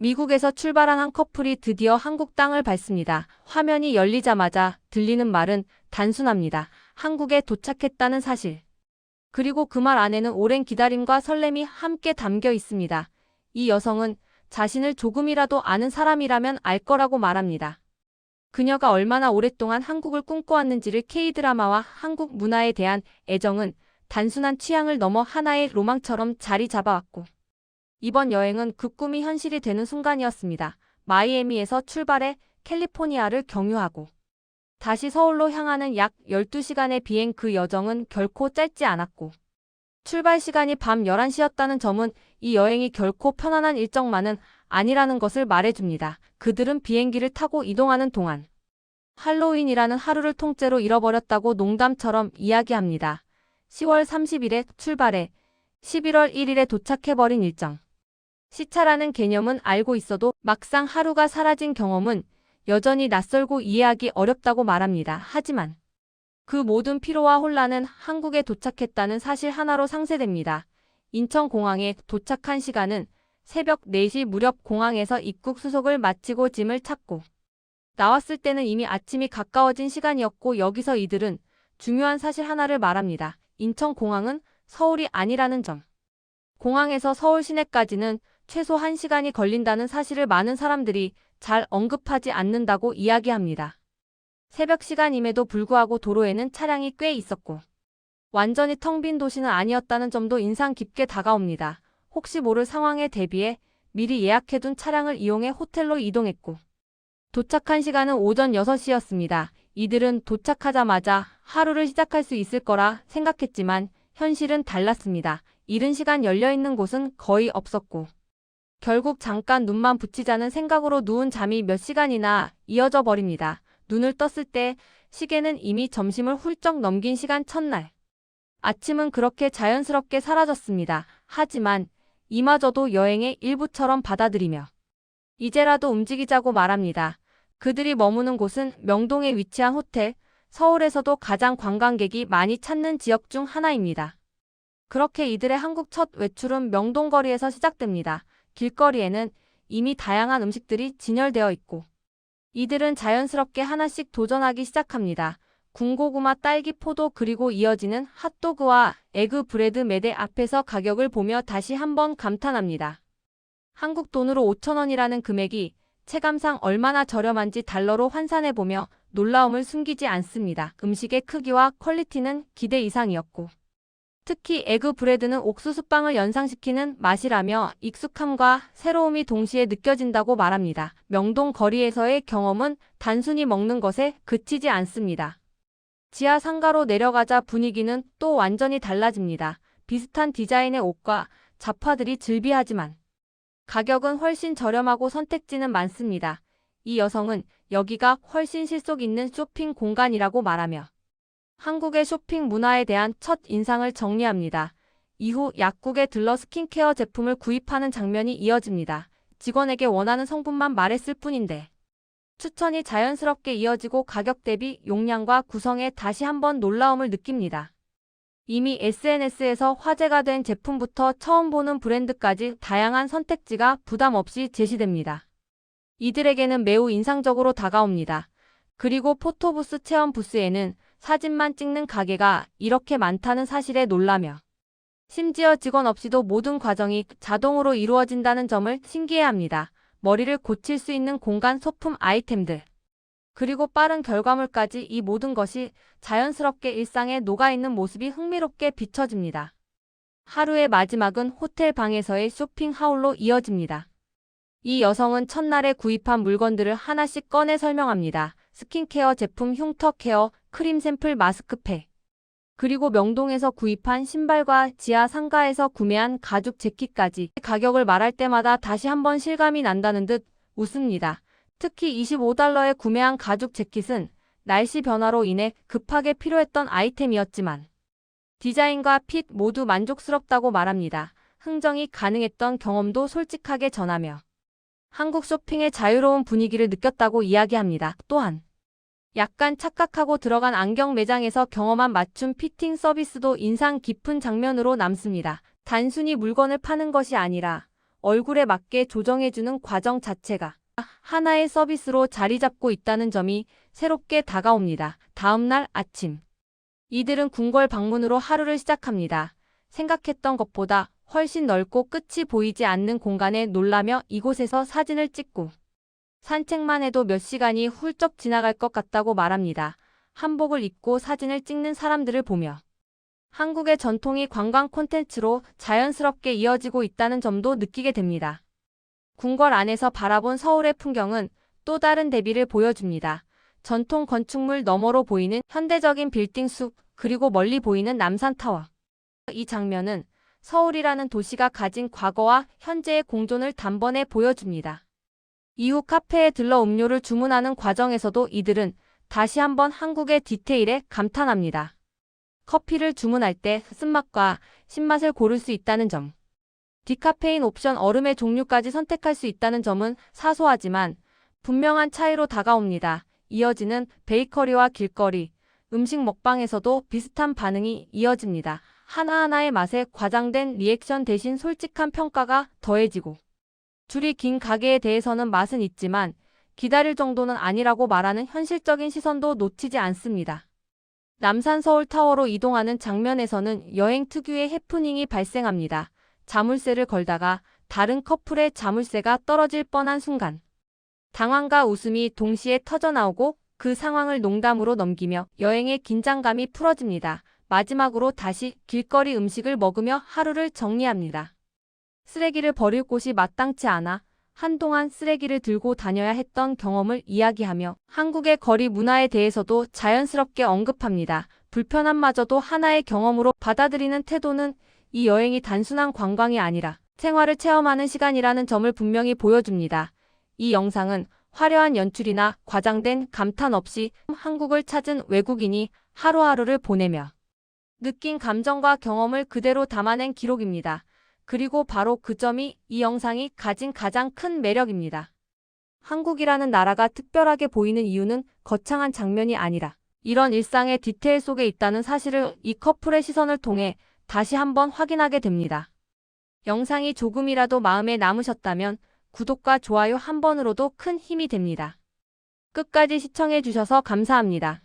미국에서 출발한 한 커플이 드디어 한국 땅을 밟습니다. 화면이 열리자마자 들리는 말은 단순합니다. 한국에 도착했다는 사실. 그리고 그 말 안에는 오랜 기다림과 설렘이 함께 담겨 있습니다. 이 여성은 자신을 조금이라도 아는 사람이라면 알 거라고 말합니다. 그녀가 얼마나 오랫동안 한국을 꿈꿔왔는지를. K드라마와 한국 문화에 대한 애정은 단순한 취향을 넘어 하나의 로망처럼 자리 잡아왔고, 이번 여행은 그 꿈이 현실이 되는 순간이었습니다. 마이애미에서 출발해 캘리포니아를 경유하고 다시 서울로 향하는 약 12시간의 비행. 그 여정은 결코 짧지 않았고, 출발 시간이 밤 11시였다는 점은 이 여행이 결코 편안한 일정만은 아니라는 것을 말해줍니다. 그들은 비행기를 타고 이동하는 동안 할로윈이라는 하루를 통째로 잃어버렸다고 농담처럼 이야기합니다. 10월 30일에 출발해 11월 1일에 도착해버린 일정. 시차라는 개념은 알고 있어도 막상 하루가 사라진 경험은 여전히 낯설고 이해하기 어렵다고 말합니다. 하지만 그 모든 피로와 혼란은 한국에 도착했다는 사실 하나로 상쇄됩니다. 인천공항에 도착한 시간은 새벽 4시 무렵. 공항에서 입국 수속을 마치고 짐을 찾고 나왔을 때는 이미 아침이 가까워진 시간이었고, 여기서 이들은 중요한 사실 하나를 말합니다. 인천공항은 서울이 아니라는 점. 공항에서 서울 시내까지는 최소 1시간이 걸린다는 사실을 많은 사람들이 잘 언급하지 않는다고 이야기합니다. 새벽 시간임에도 불구하고 도로에는 차량이 꽤 있었고 완전히 텅 빈 도시는 아니었다는 점도 인상 깊게 다가옵니다. 혹시 모를 상황에 대비해 미리 예약해둔 차량을 이용해 호텔로 이동했고, 도착한 시간은 오전 6시였습니다. 이들은 도착하자마자 하루를 시작할 수 있을 거라 생각했지만 현실은 달랐습니다. 이른 시간 열려있는 곳은 거의 없었고, 결국 잠깐 눈만 붙이자는 생각으로 누운 잠이 몇 시간이나 이어져 버립니다. 눈을 떴을 때 시계는 이미 점심을 훌쩍 넘긴 시간. 첫날 아침은 그렇게 자연스럽게 사라졌습니다. 하지만 이마저도 여행의 일부처럼 받아들이며 이제라도 움직이자고 말합니다. 그들이 머무는 곳은 명동에 위치한 호텔, 서울에서도 가장 관광객이 많이 찾는 지역 중 하나입니다. 그렇게 이들의 한국 첫 외출은 명동거리에서 시작됩니다. 길거리에는 이미 다양한 음식들이 진열되어 있고 이들은 자연스럽게 하나씩 도전하기 시작합니다. 군고구마, 딸기, 포도, 그리고 이어지는 핫도그와 에그 브레드. 매대 앞에서 가격을 보며 다시 한번 감탄합니다. 한국 돈으로 5,000원이라는 금액이 체감상 얼마나 저렴한지 달러로 환산해보며 놀라움을 숨기지 않습니다. 음식의 크기와 퀄리티는 기대 이상이었고, 특히 에그 브레드는 옥수수빵을 연상시키는 맛이라며 익숙함과 새로움이 동시에 느껴진다고 말합니다. 명동 거리에서의 경험은 단순히 먹는 것에 그치지 않습니다. 지하 상가로 내려가자 분위기는 또 완전히 달라집니다. 비슷한 디자인의 옷과 잡화들이 즐비하지만 가격은 훨씬 저렴하고 선택지는 많습니다. 이 여성은 여기가 훨씬 실속 있는 쇼핑 공간이라고 말하며 한국의 쇼핑 문화에 대한 첫 인상을 정리합니다. 이후 약국에 들러 스킨케어 제품을 구입하는 장면이 이어집니다. 직원에게 원하는 성분만 말했을 뿐인데 추천이 자연스럽게 이어지고 가격 대비 용량과 구성에 다시 한번 놀라움을 느낍니다. 이미 SNS에서 화제가 된 제품부터 처음 보는 브랜드까지 다양한 선택지가 부담 없이 제시됩니다. 이들에게는 매우 인상적으로 다가옵니다. 그리고 포토부스 체험 부스에는 사진만 찍는 가게가 이렇게 많다는 사실에 놀라며 심지어 직원 없이도 모든 과정이 자동으로 이루어진다는 점을 신기해합니다. 머리를 고칠 수 있는 공간, 소품, 아이템들, 그리고 빠른 결과물까지, 이 모든 것이 자연스럽게 일상에 녹아있는 모습이 흥미롭게 비춰집니다. 하루의 마지막은 호텔 방에서의 쇼핑 하울로 이어집니다. 이 여성은 첫날에 구입한 물건들을 하나씩 꺼내 설명합니다. 스킨케어 제품, 흉터 케어, 크림 샘플, 마스크팩, 그리고 명동에서 구입한 신발과 지하 상가에서 구매한 가죽 재킷까지. 가격을 말할 때마다 다시 한번 실감이 난다는 듯 웃습니다. 특히 $25에 구매한 가죽 재킷은 날씨 변화로 인해 급하게 필요했던 아이템이었지만 디자인과 핏 모두 만족스럽다고 말합니다. 흥정이 가능했던 경험도 솔직하게 전하며 한국 쇼핑의 자유로운 분위기를 느꼈다고 이야기합니다. 또한 약간 착각하고 들어간 안경 매장에서 경험한 맞춤 피팅 서비스도 인상 깊은 장면으로 남습니다. 단순히 물건을 파는 것이 아니라 얼굴에 맞게 조정해주는 과정 자체가 하나의 서비스로 자리 잡고 있다는 점이 새롭게 다가옵니다. 다음 날 아침. 이들은 궁궐 방문으로 하루를 시작합니다. 생각했던 것보다 훨씬 넓고 끝이 보이지 않는 공간에 놀라며 이곳에서 사진을 찍고 산책만 해도 몇 시간이 훌쩍 지나갈 것 같다고 말합니다. 한복을 입고 사진을 찍는 사람들을 보며 한국의 전통이 관광 콘텐츠로 자연스럽게 이어지고 있다는 점도 느끼게 됩니다. 궁궐 안에서 바라본 서울의 풍경은 또 다른 대비를 보여줍니다. 전통 건축물 너머로 보이는 현대적인 빌딩 숲, 그리고 멀리 보이는 남산타워. 이 장면은 서울이라는 도시가 가진 과거와 현재의 공존을 단번에 보여줍니다. 이후 카페에 들러 음료를 주문하는 과정에서도 이들은 다시 한번 한국의 디테일에 감탄합니다. 커피를 주문할 때 쓴맛과 신맛을 고를 수 있다는 점. 디카페인 옵션 얼음의 종류까지 선택할 수 있다는 점은 사소하지만 분명한 차이로 다가옵니다. 이어지는 베이커리와 길거리, 음식 먹방에서도 비슷한 반응이 이어집니다. 하나하나의 맛에 과장된 리액션 대신 솔직한 평가가 더해지고 줄이 긴 가게에 대해서는 맛은 있지만 기다릴 정도는 아니라고 말하는 현실적인 시선도 놓치지 않습니다. 남산 서울타워로 이동하는 장면에서는 여행 특유의 해프닝이 발생합니다. 자물쇠를 걸다가 다른 커플의 자물쇠가 떨어질 뻔한 순간 당황과 웃음이 동시에 터져나오고 그 상황을 농담으로 넘기며 여행의 긴장감이 풀어집니다. 마지막으로 다시 길거리 음식을 먹으며 하루를 정리합니다. 쓰레기를 버릴 곳이 마땅치 않아 한동안 쓰레기를 들고 다녀야 했던 경험을 이야기하며 한국의 거리 문화에 대해서도 자연스럽게 언급합니다. 불편함마저도 하나의 경험으로 받아들이는 태도는 이 여행이 단순한 관광이 아니라 생활을 체험하는 시간이라는 점을 분명히 보여줍니다. 이 영상은 화려한 연출이나 과장된 감탄 없이 한국을 찾은 외국인이 하루하루를 보내며 느낀 감정과 경험을 그대로 담아낸 기록입니다. 그리고 바로 그 점이 이 영상이 가진 가장 큰 매력입니다. 한국이라는 나라가 특별하게 보이는 이유는 거창한 장면이 아니라 이런 일상의 디테일 속에 있다는 사실을 이 커플의 시선을 통해 다시 한번 확인하게 됩니다. 영상이 조금이라도 마음에 남으셨다면 구독과 좋아요 한 번으로도 큰 힘이 됩니다. 끝까지 시청해 주셔서 감사합니다.